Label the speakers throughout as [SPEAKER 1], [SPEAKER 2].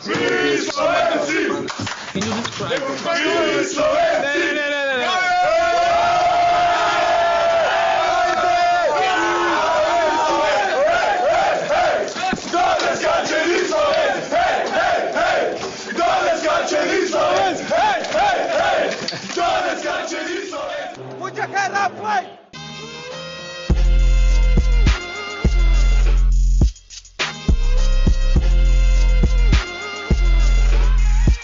[SPEAKER 1] Mi Slovenci!
[SPEAKER 2] Can you describe?
[SPEAKER 1] Mi Slovenci!
[SPEAKER 3] Put your head up, play!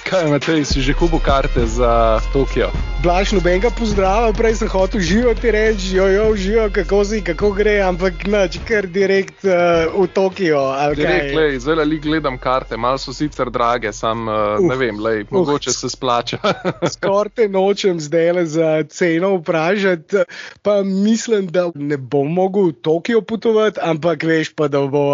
[SPEAKER 4] Kaj, Matej, si že kupil karte za Tokio?
[SPEAKER 5] Blaž, nobenega pozdrava, prej sem hotel živo ti reči, živo, kako si, kako gre, ampak nič, kar direkt v Tokio.
[SPEAKER 4] Direkt, zdaj gledam karte, malo so sicer drage, sam ne vem, mogoče se splača.
[SPEAKER 5] Skoraj te nočem zdaj za ceno vprašati, pa mislim, da ne bom mogel v Tokio potovati, ampak veš pa, da bo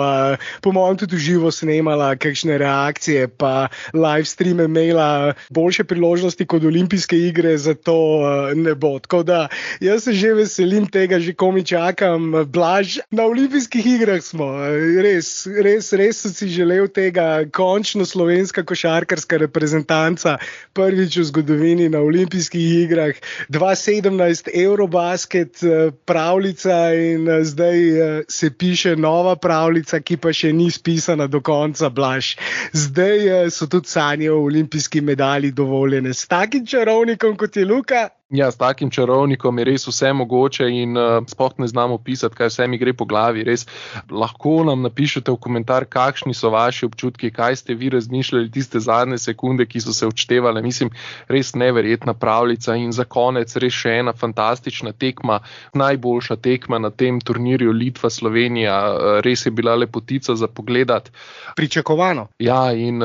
[SPEAKER 5] po mojem tudi živo snemala kakšne reakcije, pa live streame imela boljše priložnosti kot olimpijske igre, to ne bo. Tako da jaz se že veselim tega, že komi čakam. Blaž, na olimpijskih igrah smo. Res sem si želel tega. Končno slovenska košarkarska reprezentanca prvič v zgodovini na olimpijskih igrah. 2017 Eurobasket pravljica in zdaj se piše nova pravljica, ki pa še ni spisana do konca, Blaž. Zdaj so tudi sanje o olimpijski medalji dovoljene. S takim čarovnikom kot je Luka.
[SPEAKER 4] Ja, s takim čarovnikom je res vse mogoče in sploh ne znamo pisati, kaj vse mi gre po glavi. Res lahko nam napišete v komentar, kakšni so vaši občutki, kaj ste vi razmišljali tiste zadnje sekunde, ki so se odštevale. Mislim, res neverjetna pravljica in za konec res še ena fantastična tekma, najboljša tekma na tem turnirju Litva-Slovenija. Res je bila lepotica za pogledat.
[SPEAKER 5] Pričakovano.
[SPEAKER 4] Ja, in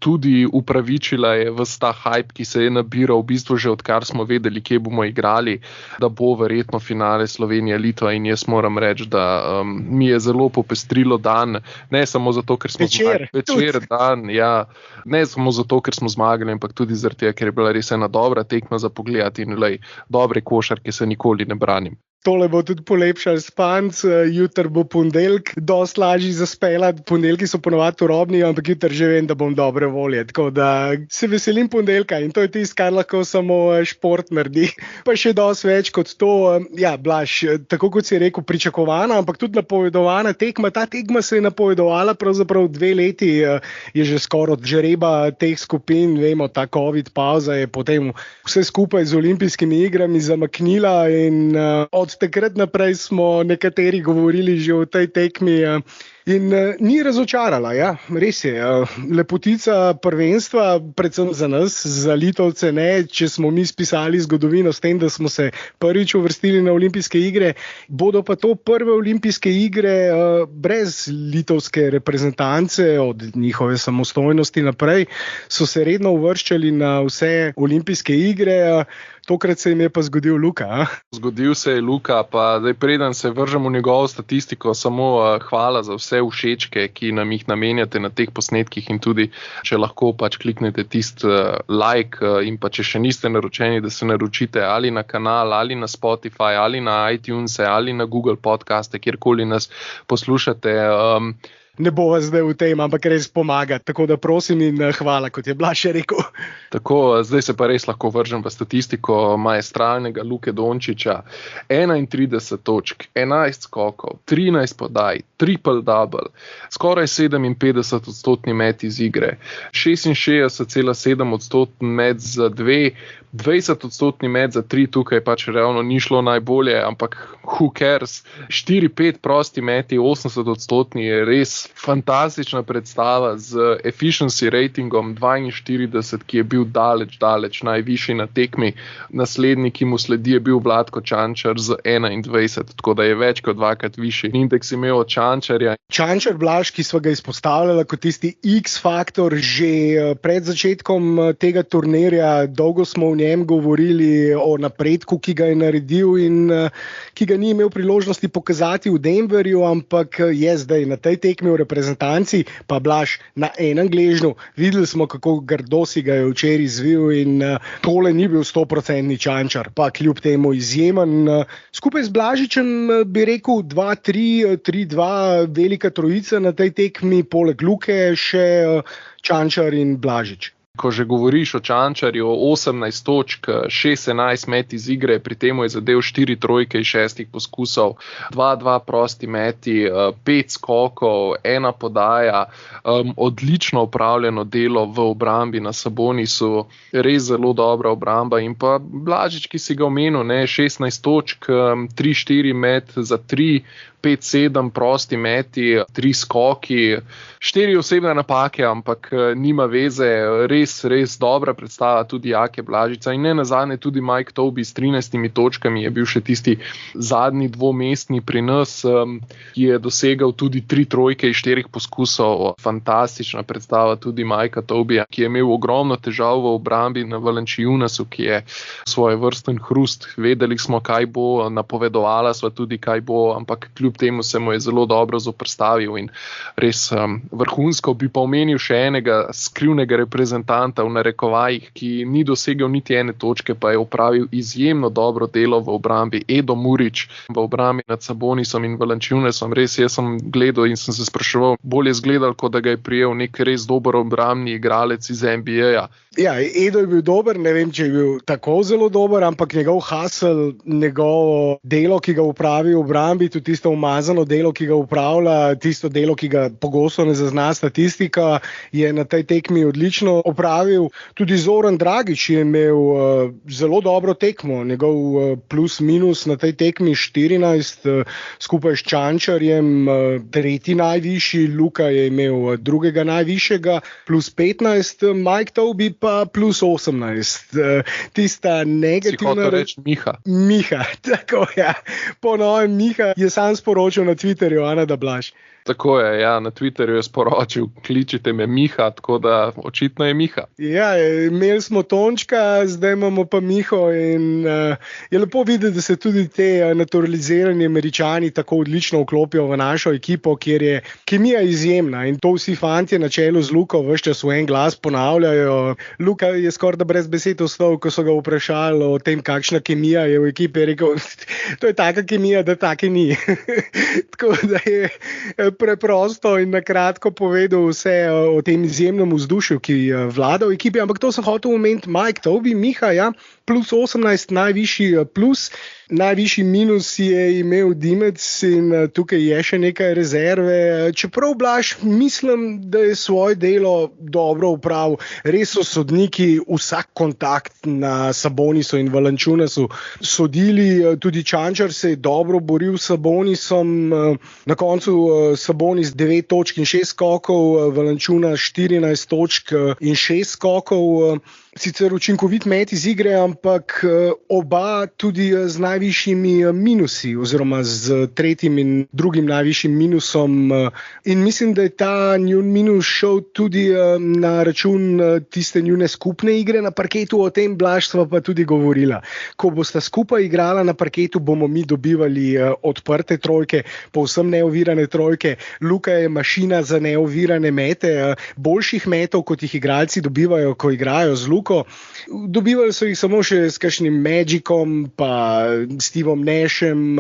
[SPEAKER 4] tudi upravičila je ves ta hype, ki se je nabiral v bistvu že odkar smo vedeli, kje bomo igrali, da bo verjetno finale Slovenija-Litva in jaz moram reči, da mi je zelo popestrilo dan, ne samo zato, ker smo večer dan, ja, ne samo zato, ker smo zmagali, ampak tudi zaradi tega, ker je bila res ena dobra tekma za pogledati in dobre košarke se nikoli ne branim.
[SPEAKER 5] Tole bo tudi polepšal spanc, jutr bo ponedeljek, dosti lažji zaspelati, ponedeljki so ponovadi turobni, ampak jutr že vem, da bom dobre volje, tako da se veselim ponedeljka in to je tisto, kar lahko samo šport naredi. Pa še dosti več kot to, ja, Blaž, tako kot si rekel, pričakovana, ampak tudi napovedovana tekma. Ta tekma se je napovedovala pravzaprav 2 leti, je že skoraj od žreba teh skupin, vemo, ta COVID pauza je potem vse skupaj z olimpijskimi igrami zamaknila in od takrat naprej smo nekateri govorili že o tej tekmi in ni razočarala, ja, res je. Lepotica prvenstva, predvsem za nas, za Litovce ne, če smo mi spisali zgodovino s tem, da smo se prvič uvrstili na olimpijske igre, bodo pa to prve olimpijske igre brez litovske reprezentance, od njihove samostojnosti naprej, so se redno uvrščali na vse olimpijske igre. Tokrat se jim je pa zgodil Luka.
[SPEAKER 4] Zgodil se je Luka, pa zdaj preden se vržem v njegovo statistiko, samo hvala za vse všečke, ki nam jih namenjate na teh posnetkih in tudi, če lahko pač kliknete tisti like in pa če še niste naročeni, da se naročite ali na kanal, ali na Spotify, ali na iTunes, ali na Google podcaste, kjerkoli nas poslušate.
[SPEAKER 5] Ne bo vas zdaj v tem, ampak res pomaga. Tako da prosim in hvala, kot je Blaž še rekel.
[SPEAKER 4] Tako, zdaj se pa res lahko vržem v statistiko maestralnega Luke Dončića. 31 točk, 11 skokov, 13 podaj, triple-double, skoraj 57% met iz igre, 66,7% met za 2, 20% met za 3, tukaj pač realno ni šlo najbolje, ampak who cares, 4-5 prosti meti, 80% je res fantastična predstava z efficiency ratingom 42, ki je bil daleč najvišji na tekmi. Naslednji, ki mu sledi, je bil Vlatko Čančar z 21, tako da je več kot 2krat višji indeks imel od Čančarja.
[SPEAKER 5] Čančar, Blaž, ki sva ga izpostavljala kot tisti X-faktor že pred začetkom tega turnirja, dolgo smo v njem govorili o napredku, ki ga je naredil in ki ga ni imel priložnosti pokazati v Denverju, ampak je zdaj na tej tekmi v reprezentanci, pa Blaž na enem gležnju. Videli smo, kako grdo si ga je včeraj zvil in tole ni bil 100% Čančar, pa kljub temu izjemen. Skupaj z Blažičem bi rekel 2-3, 3-2, velika trojica na tej tekmi, poleg Luke še Čančar in Blažič.
[SPEAKER 4] Ko že govoriš o Čančarju, 18 točk, 6-11 met iz igre, pri tem je zadev 4 trojke iz 6 poskusov, 2-2 prosti meti, 5 skokov, 1 podaja, odlično upravljeno delo v obrambi na Sabonisu, res zelo dobra obramba in pa Blažič, ki si ga omenil, 16 točk, 3-4 met za 3, 5-7 prosti meti, 3 skoki, 4 osebne napake, ampak nima veze, res dobra predstava tudi Jake Blažiča in ne nazadnje tudi Mike Tobey s 13 točkami je bil še tisti zadnji dvomestni pri nas, ki je dosegal tudi 3 trojke iz 4 poskusov. Fantastična predstava tudi Mikea Tobeyja, ki je imel ogromno težav v obrambi na Valanciunasu, ki je svoj vrsten hrust. Vedeli smo, kaj bo, napovedovala sva tudi, kaj bo, ampak kljub temu se mu je zelo dobro zoperstavil in res vrhunsko. Bi pa omenil še enega skrivnega reprezentanta v narekovajih, ki ni dosegel niti ene točke, pa je opravil izjemno dobro delo v obrambi. Edo Murić v obrambi nad Sabonisom in Valanciunasom. Res, jaz sem gledal in sem se spraševal, bolje zgledal, kot da ga je prijel nek res dober obrambni igralec iz NBA-ja.
[SPEAKER 5] Ja, Edo je bil dober, ne vem, če je bil tako zelo dober, ampak njegov hustle, njegovo delo, ki ga upravi v obrambi, tudi tisto umazano delo, ki ga upravlja, tisto delo, ki ga pogosto ne zazna statistika, je na tej tekmi odlično opravil. Tudi Zoran Dragić je imel zelo dobro tekmo, njegov plus minus na tej tekmi 14, skupaj s Čančarjem, tretji najvišji, Luka je imel drugega najvišjega, plus 15, Mike Tobey pa plus 18. Tista negativna...
[SPEAKER 4] Si hotel reči Miha.
[SPEAKER 5] Miha, tako ja. Po novem Miha je sam sporočil na Twitterju, da Blaž.
[SPEAKER 4] Tako je, ja, na Twitterju je sporočil, kličite me Miha, tako da očitno je Miha.
[SPEAKER 5] Ja, imeli smo Tončka, zdaj imamo pa Miho in je lepo videti, da se tudi te naturalizirani Američani tako odlično vklopijo v našo ekipo, kjer je kemija izjemna in to vsi fantje na čelu z Luko ves čas v en glas ponavljajo. Luka je skoraj da brez besed ostal, ko so ga vprašali o tem, kakšna kemija je v ekipi, je rekel, to je taka kemija, da take ni. Tako da je preprosto in na kratko povedal vse o tem izjemnem vzdušju, ki vlada v ekipi, ampak to sem hotel omeniti Mike Tobey, Miha, ja, plus 18, najvišji plus. Najvišji minus je imel Dimec in tukaj je še nekaj rezerve. Čeprav Blaž, mislim, da je svoje delo dobro upravil. Res so sodniki vsak kontakt na Sabonisu in Valanciunasu sodili. Tudi Čančar se je dobro boril s Sabonisom. Na koncu Sabonis 9 točk in 6 skokov, Valanciunas 14 točk in 6 skokov. Sicer učinkovit met iz igre, ampak oba tudi z najvišjimi minusi oziroma z tretjim in drugim najvišjim minusom. In mislim, da je ta njun minus šel tudi na račun tiste njune skupne igre na parketu. O tem Blaž sva pa tudi govorila. Ko bosta skupaj igrala na parketu, bomo mi dobivali odprte trojke, povsem neovirane trojke. Luka je mašina za neovirane mete, boljših metov, kot jih igralci dobivajo, ko igrajo z Luko. Dobivali so jih samo še s kakšnim Magicom, pa Stevom Nashem,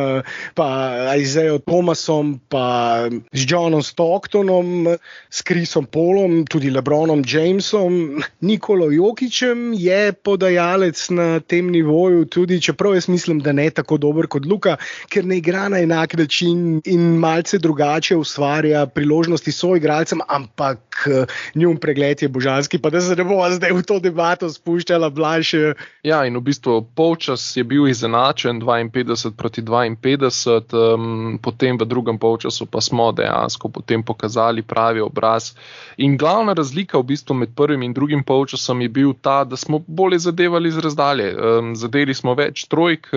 [SPEAKER 5] pa Isaiah Thomasom, pa z Johnom Stocktonom, s Chrisom Paulom, tudi LeBronom Jamesom. Nikola Jokićem je podajalec na tem nivoju, tudi čeprav jaz mislim, da ne tako dober kot Luka, ker ne igra na enak način in malce drugače ustvarja priložnosti soigralcem, ampak njun pregled je božanski, pa da se ne bomo zdaj v to debato spuščala, Blaž.
[SPEAKER 4] Ja, in v bistvu polčas je bil izenačen 52-52, potem v drugem polčasu pa smo dejansko potem pokazali pravi obraz. In glavna razlika v bistvu med prvim in drugim polčasom je bil ta, da smo bolje zadevali z razdalje. Zadeli smo več trojk.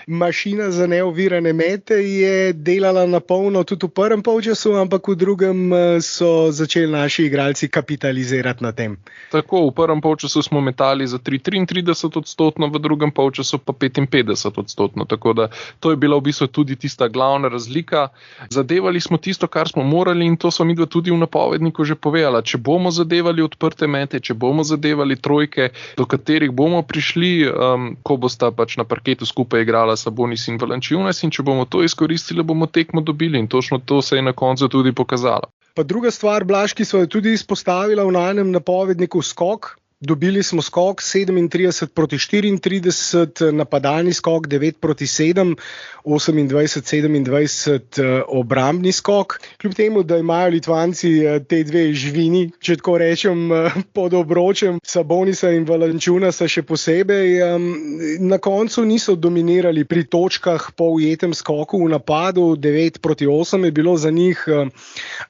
[SPEAKER 5] Mašina za neovirane mete je delala na polno tudi v prvem prvem polčasu, ampak v drugem so začeli naši igralci kapitalizirati na tem.
[SPEAKER 4] Tako, v prvem polčasu smo metali za 33%, v drugem polčasu pa 55%. Tako da to je bila v bistvu tudi tista glavna razlika. Zadevali smo tisto, kar smo morali in to smo midva tudi v napovedniku že povedala. Če bomo zadevali odprte mete, če bomo zadevali trojke, do katerih bomo prišli, ko bosta pač na parketu skupaj igrala Sabonis in Valanciunas, in če bomo to izkoristili, bomo tekmo dobili in točno to se je na koncu tudi pokazalo.
[SPEAKER 5] Pa druga stvar, Blaž, ki so jo tudi izpostavila v najnem napovedniku, skok. Dobili smo skok 37-34, napadalni skok 9-7, 28-27 obrambni skok. Kljub temu, da imajo Litvanci te dve živini, če tako rečem, pod obročem, Sabonisa in Valanciunasa še posebej, na koncu niso dominirali pri točkah po ujetem skoku v napadu, 9-8 je bilo za njih,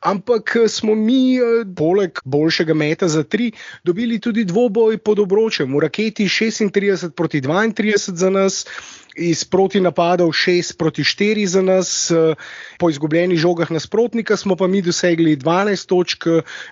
[SPEAKER 5] ampak smo mi, poleg boljšega meta za 3, dobili tudi dvoboj pod obročem. V raketi 36-32 za nas, iz protinapadov 6-4 za nas, po izgubljenih žogah nasprotnika smo pa mi dosegli 12 točk,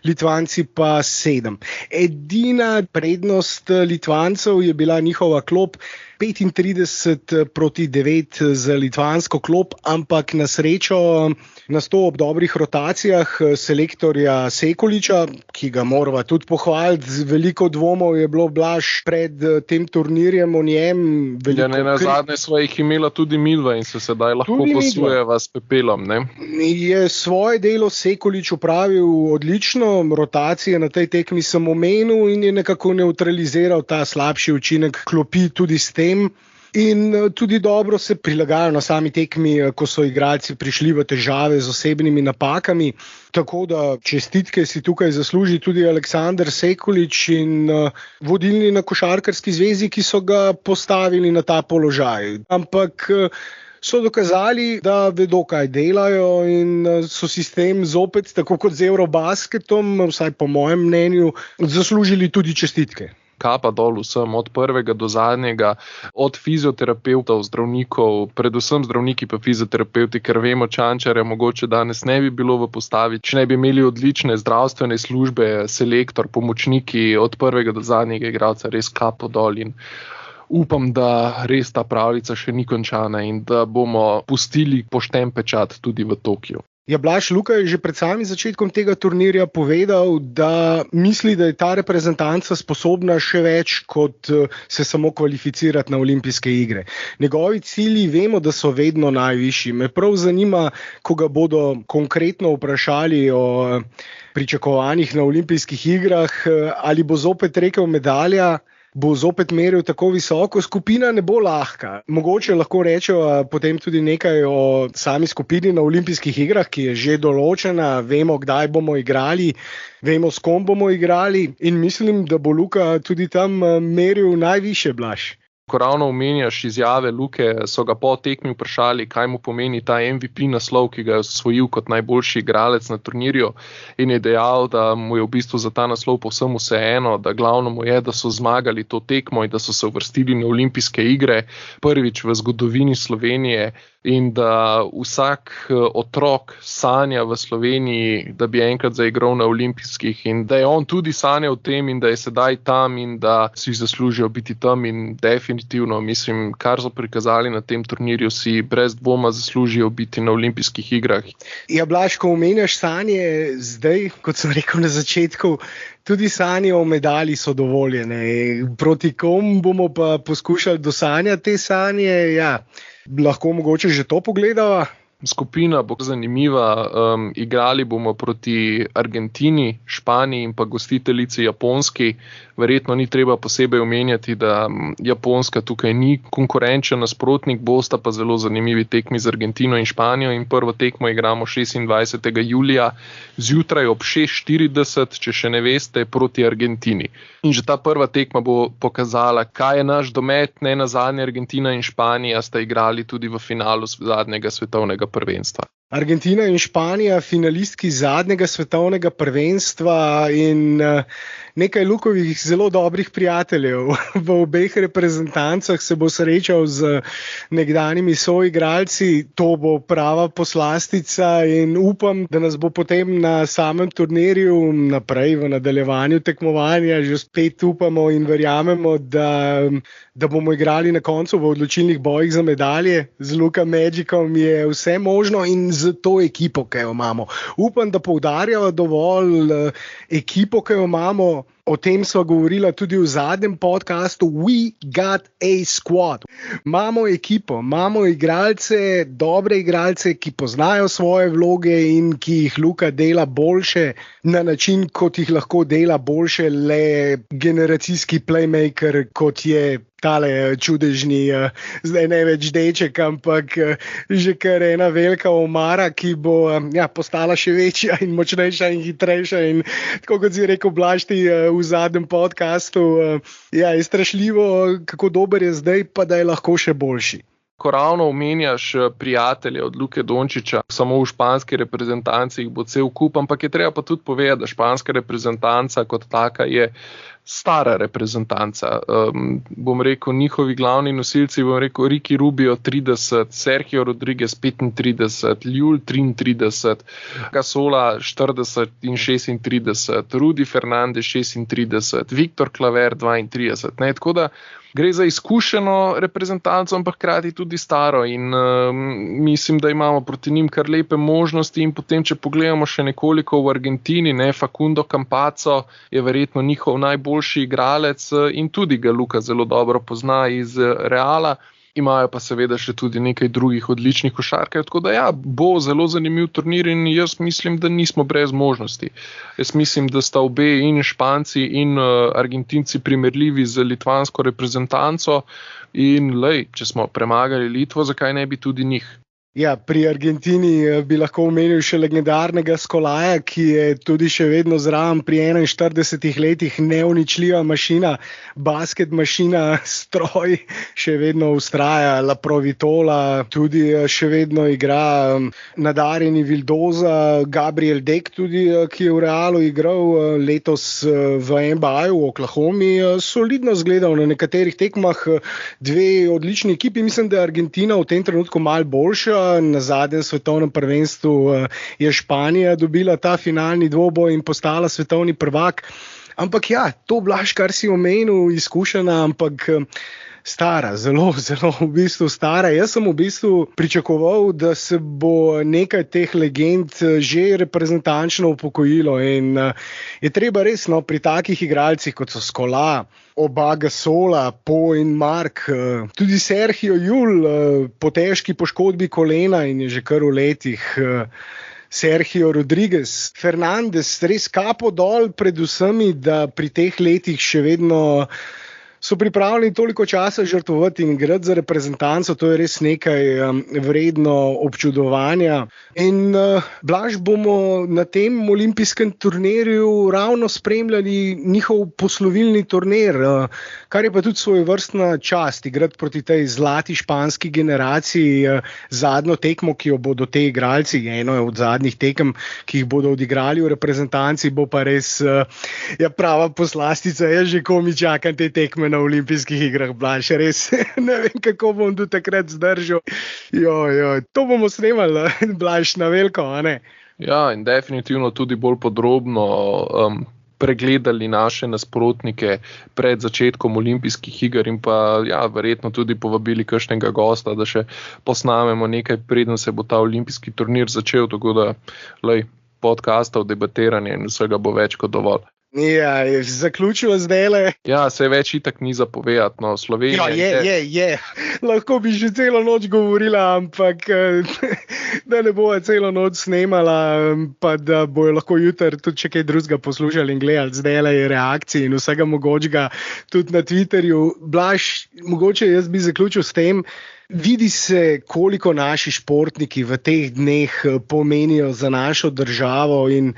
[SPEAKER 5] Litvanci pa 7. Edina prednost Litvancev je bila njihova klop, 35-9 za litvansko klop, ampak na srečo nas to ob dobrih rotacijah selektorja Sekuliča, ki ga morava tudi pohvaliti, veliko dvomov je bilo, Blaž, pred tem turnirjem o njem.
[SPEAKER 4] Ja, na zadnje sva jih imela tudi midva in se sedaj lahko posujeva s pepelom. Ne?
[SPEAKER 5] Je svoje delo Sekulič opravil odlično, rotacije na tej tekmi sem omenil in je nekako neutraliziral ta slabši učinek klopi tudi s tem. In tudi dobro se prilagajajo na sami tekmi, ko so igralci prišli v težave z osebnimi napakami. Tako da čestitke si tukaj zasluži tudi Aleksandar Sekulič in vodilni na košarkarski zvezi, ki so ga postavili na ta položaj. Ampak so dokazali, da vedo, kaj delajo in so sistem zopet, tako kot z Eurobasketom, vsaj po mojem mnenju, zaslužili tudi čestitke.
[SPEAKER 4] Kapa dol vsem, od prvega do zadnjega, od fizioterapeutov, zdravnikov, predvsem zdravniki pa fizioterapeuti, ker vemo, Čančarja mogoče danes ne bi bilo v postavi, če ne bi imeli odlične zdravstvene službe, selektor, pomočniki, od prvega do zadnjega igralca, res kapo dol in upam, da res ta pravljica še ni končana in da bomo pustili pošten pečat tudi v Tokiu.
[SPEAKER 5] Ja, Blaž, Luka je že pred samim začetkom tega turnirja povedal, da misli, da je ta reprezentanca sposobna še več, kot se samo kvalificirati na olimpijske igre. Njegovi cilji vemo, da so vedno najvišji. Me prav zanima, ko ga bodo konkretno vprašali o pričakovanjih na olimpijskih igrah, ali bo zopet rekel medalja, bo zopet meril tako visoko, skupina ne bo lahka. Mogoče lahko rečejo potem tudi nekaj o sami skupini na olimpijskih igrah, ki je že določena, vemo, kdaj bomo igrali, vemo, s kom bomo igrali in mislim, da bo Luka tudi tam meril najviše, Blaž.
[SPEAKER 4] Ko ravno omenjaš izjave Luke, so ga po tekmi vprašali, kaj mu pomeni ta MVP naslov, ki ga je osvojil kot najboljši igralec na turnirju, in je dejal, da mu je v bistvu za ta naslov povsem vseeno, da glavno mu je, da so zmagali to tekmo in da so se uvrstili na olimpijske igre prvič v zgodovini Slovenije in da vsak otrok sanja v Sloveniji, da bi enkrat zaigral na olimpijskih in da je on tudi sanjal o tem in da je sedaj tam in da si zaslužijo biti tam in definitivno, mislim, kar so prikazali na tem turnirju, si brez dvoma zaslužijo biti na olimpijskih igrah.
[SPEAKER 5] Ja, Blaž, ko omenjaš sanje zdaj, kot sem rekel na začetku, tudi sanje o medalji so dovoljene. Proti kom bomo pa poskušali dosanjati te sanje? Ja, lahko mogoče že to pogledava?
[SPEAKER 4] Skupina bo zanimiva, igrali bomo proti Argentini, Španiji in pa gostiteljici Japonski. Verjetno ni treba posebej omenjati, da Japonska tukaj ni konkurenčen nasprotnik, bosta pa zelo zanimivi tekmi z Argentino in Španijo in prvo tekmo igramo 26. julija zjutraj ob 6:40, če še ne veste, proti Argentini. In že ta prva tekma bo pokazala, kaj je naš domet, ne nazadnje Argentina in Španija sta igrali tudi v finalu zadnjega svetovnega prvenstva.
[SPEAKER 5] Argentina in Španija, finalistki zadnjega svetovnega prvenstva in nekaj Lukovih zelo dobrih prijateljev. V obeh reprezentancah se bo srečal z nekdanjimi soigralci. To bo prava poslastica in upam, da nas bo potem na samem turnirju naprej v nadaljevanju tekmovanja že spet upamo in verjamemo, da bomo igrali na koncu v odločilnih bojih za medalje. Z Luka Magicom je vse možno in z to ekipo, ki jo imamo. Upam, da poudarjajo dovolj ekipo, ki jo imamo. O tem sva govorila tudi v zadnjem podcastu. We got a squad. Imamo ekipo, imamo igralce, dobre igralce, ki poznajo svoje vloge in ki jih Luka dela boljše na način, kot jih lahko dela boljše le generacijski playmaker, kot je tale čudežni, zdaj ne več deček, ampak že kar ena velika omara, ki bo postala še večja in močnejša in hitrejša. In tako kot si rekel, Blaž, ti v zadnjem podcastu, je strašljivo, kako dober je zdaj, pa da je lahko še boljši.
[SPEAKER 4] Ko ravno omenjaš prijatelje od Luke Dončića, samo v španski reprezentanci jih bo cel kup, ampak je treba pa tudi povedati, da španska reprezentanca kot taka je stara reprezentanca. Bom rekel, njihovi glavni nosilci, bom rekel, Ricky Rubio 30, Sergio Rodriguez 35, Llull 33, Gasola 40 in 36, Rudy Fernandez 36, Viktor Claver 32. Ne, tako da gre za izkušeno reprezentanco, ampak hkrati tudi staro in mislim, da imamo proti njim kar lepe možnosti. In potem, če pogledamo še nekoliko v Argentini, Facundo Campazzo je verjetno njihov najboljši igralec in tudi ga Luka zelo dobro pozna iz Reala. Imajo pa seveda še tudi nekaj drugih odličnih košarkarjev, tako da bo zelo zanimiv turnir in jaz mislim, da nismo brez možnosti. Jaz mislim, da sta obe in Španci in Argentinci primerljivi z litvansko reprezentanco in če smo premagali Litvo, zakaj ne bi tudi njih?
[SPEAKER 5] Ja, pri Argentini bi lahko omenil še legendarnega Skolaja, ki je tudi še vedno zraven pri 41 letih, neuničljiva mašina, basket mašina, stroj, še vedno vztraja, La Provitola, tudi še vedno igra, nadarjeni Vildoza, Gabriel Deck tudi, ki je v Realu igral letos v NBA-ju v Oklahomi, solidno zgledal na nekaterih tekmah, dve odlični ekipi. Mislim, da je Argentina v tem trenutku malo boljša. Na zadnjem svetovnem prvenstvu je Španija dobila ta finalni dvoboj in postala svetovni prvak. Ampak to, Blaž, kar si omenil, izkušena, ampak stara, zelo, zelo v bistvu stara. Jaz sem v bistvu pričakoval, da se bo nekaj teh legend že reprezentančno upokojilo in je treba res pri takih igralcih, kot so Skola, oba Gasola, Po in Mark, tudi Sergio Llull po težki poškodbi kolena in je že kar v letih, Sergio Rodriguez, Fernandez, res kapo dol pred vsemi, da pri teh letih še vedno so pripravljeni toliko časa žrtvovati in igrati za reprezentanco. To je res nekaj vredno občudovanja. In Blaž, bomo na tem olimpijskem turnirju ravno spremljali njihov poslovilni turnir, kar je pa tudi svojevrstna čast, igrati proti tej zlati španski generaciji. Zadnjo tekmo, ki jo bodo te igralci, eno je od zadnjih tekem, ki jih bodo odigrali v reprezentanci, bo pa res prava poslastica. Jaz že komi čakam te tekme na olimpijskih igrah, Blaž, res ne vem, kako bom do takrat zdržal. To bomo snemali, Blaž, na veliko, a ne?
[SPEAKER 4] Ja, in definitivno tudi bolj podrobno pregledali naše nasprotnike pred začetkom olimpijskih iger in pa verjetno tudi povabili kakšnega gosta, da še posnamemo nekaj, preden se bo ta olimpijski turnir začel, tako da podcastov, debatiranja in vsega bo več kot dovolj.
[SPEAKER 5] Ja, je zaključila zdajle.
[SPEAKER 4] Ja, se več itak ni zapovedati, no, Slovenija.
[SPEAKER 5] Je. Lahko bi že celo noč govorila, ampak da ne bova celo noč snemala, pa da bojo lahko jutri tudi še kaj drugega poslušali in gledali zdajle reakcije in vsega mogočega tudi na Twitterju. Blaž, mogoče jaz bi zaključil s tem, vidi se, koliko naši športniki v teh dneh pomenijo za našo državo in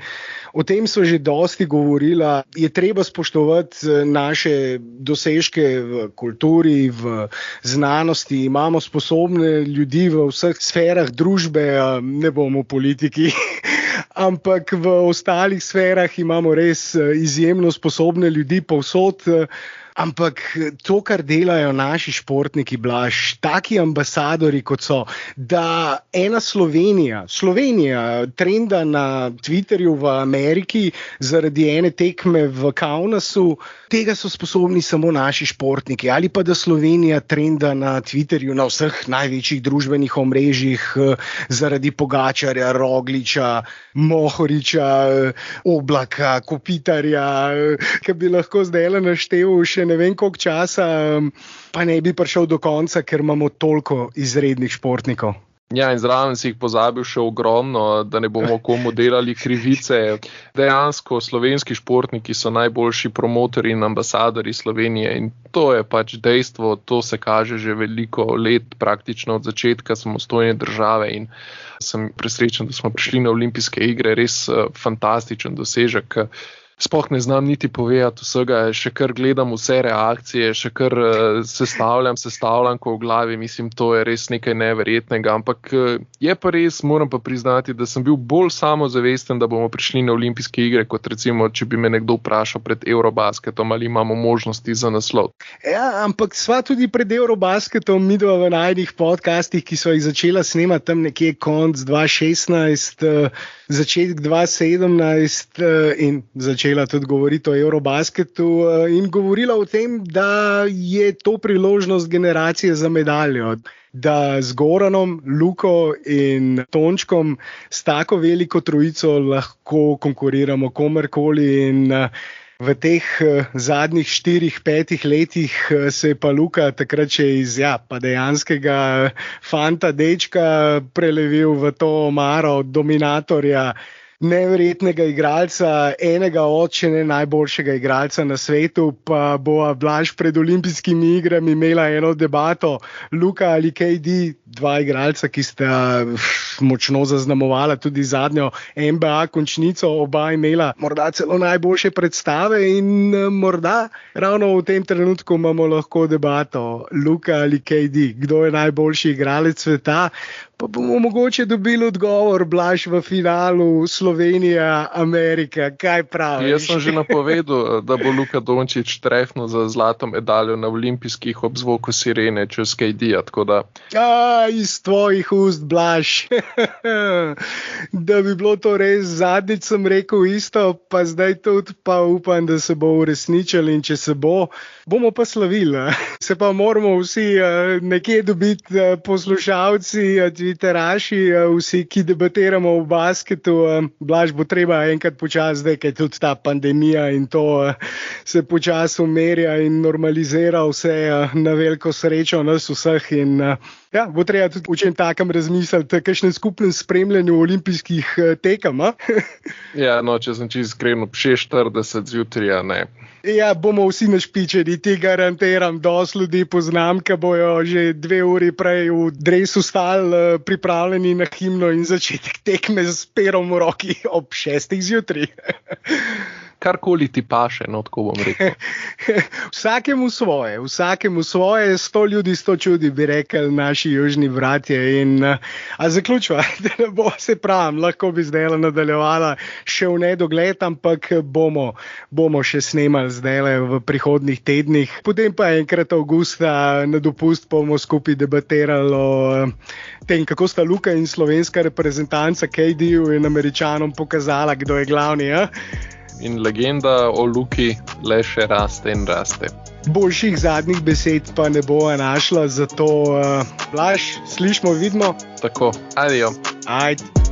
[SPEAKER 5] O tem so že dosti govorila. Je treba spoštovati naše dosežke v kulturi, v znanosti. Imamo sposobne ljudi v vseh sferah družbe, ne bomo v politiki, ampak v ostalih sferah imamo res izjemno sposobne ljudi povsod. Ampak to, kar delajo naši športniki, Blaž, taki ambasadori kot so, da ena Slovenija trenda na Twitterju v Ameriki zaradi ene tekme v Kaunasu, tega so sposobni samo naši športniki. Ali pa da Slovenija trenda na Twitterju na vseh največjih družbenih omrežjih zaradi Pogačarja, Rogliča, Mohoriča, Oblaka, Kopitarja, ki bi lahko zdaj naštel še ne vem koliko časa, pa ne bi prišel do konca, ker imamo toliko izrednih športnikov.
[SPEAKER 4] Ja, in zraven si jih pozabil še ogromno, da ne bomo komu delali krivice. Dejansko slovenski športniki so najboljši promotorji in ambasadori Slovenije in to je pač dejstvo, to se kaže že veliko let, praktično od začetka samostojne države in sem presrečen, da smo prišli na olimpijske igre, res fantastičen dosežek. Sploh ne znam niti povedati vsega, še kar gledam vse reakcije, še kar sestavljam ko v glavi, mislim, to je res nekaj neverjetnega, ampak je pa res, moram pa priznati, da sem bil bolj samozavesten, da bomo prišli na olimpijske igre, kot recimo, če bi me nekdo vprašal pred Eurobasketom, ali imamo možnosti za naslov.
[SPEAKER 5] Ja, ampak sva tudi pred Eurobasketom midva v najnih podcastih, ki so jih začela snemati tam nekje konc 2016, začetek 2017 in začela tudi govoriti o Eurobasketu in govorila o tem, da je to priložnost generacije za medaljo. Da z Goranom, Luko in Tončkom s tako veliko trojico lahko konkuriramo komerkoli in v teh zadnjih 4-5 letih se je pa Luka takrat še iz dejanskega fanta dečka prelevil v to omaro dominatorja, neverjetnega igralca, enega od, če ne najboljšega igralca na svetu, pa bova Blaž pred olimpijskimi igrami imela eno debato, Luka ali KD, dva igralca, ki sta močno zaznamovala tudi zadnjo NBA končnico, oba imela morda celo najboljše predstave in morda ravno v tem trenutku imamo lahko debato Luka ali KD, kdo je najboljši igralec sveta. Pa bomo mogoče dobili odgovor, Blaž, v finalu Slovenija, Amerika. Kaj praviš?
[SPEAKER 4] Jaz sem že napovedal, da bo Luka Dončić trefnil za zlato medaljo na olimpijskih ob zvoku sirene čez KD-ja, tako da...
[SPEAKER 5] Iz tvojih ust, Blaž. Da bi bilo to res, zadnjič sem rekel isto, pa zdaj tudi pa upam, da se bo uresničilo in če se bo, bomo pa slavili. Se pa moramo vsi nekje dobiti poslušalci, twitteraši, vsi, ki debatiramo v basketu. Blaž, bo treba enkrat počasi, zdaj, ker je tudi ta pandemija in to se počasi umerja in normalizira vse na veliko srečo nas vseh in bo treba tudi v čem takem razmisliti, kakšnem skupnem spremljanju olimpijskih tekem.
[SPEAKER 4] Ja, no, če sem čisto iskren, ob 6:40 zjutraj, ne.
[SPEAKER 5] Ja, bomo vsi našpičeni, ti garantiram, dosti ljudi poznam, ki bojo že 2 uri prej v dresu stali pripravljeni na himno in začetek tekme s perom v roki ob 6 zjutraj. karkoli
[SPEAKER 4] ti paše, no, tako bom rekel.
[SPEAKER 5] Vsakemu svoje, 100 ljudi, 100 čudi, bi rekel naši južni bratje. In zaključva, da ne bo, se pravim, lahko bi zdaj nadaljevala še v nedogled, ampak bomo še snemali zdaj v prihodnjih tednih. Potem pa enkrat avgusta na dopust bomo skupaj debatirali o tem, kako sta Luka in slovenska reprezentanca KD-ju in Američanom pokazala, kdo je glavni.
[SPEAKER 4] In legenda o Luki le še raste in raste.
[SPEAKER 5] Boljših zadnjih besed pa ne bo našla, zato Blaž, slišmo, vidimo.
[SPEAKER 4] Tako, adijo.
[SPEAKER 5] Ajde.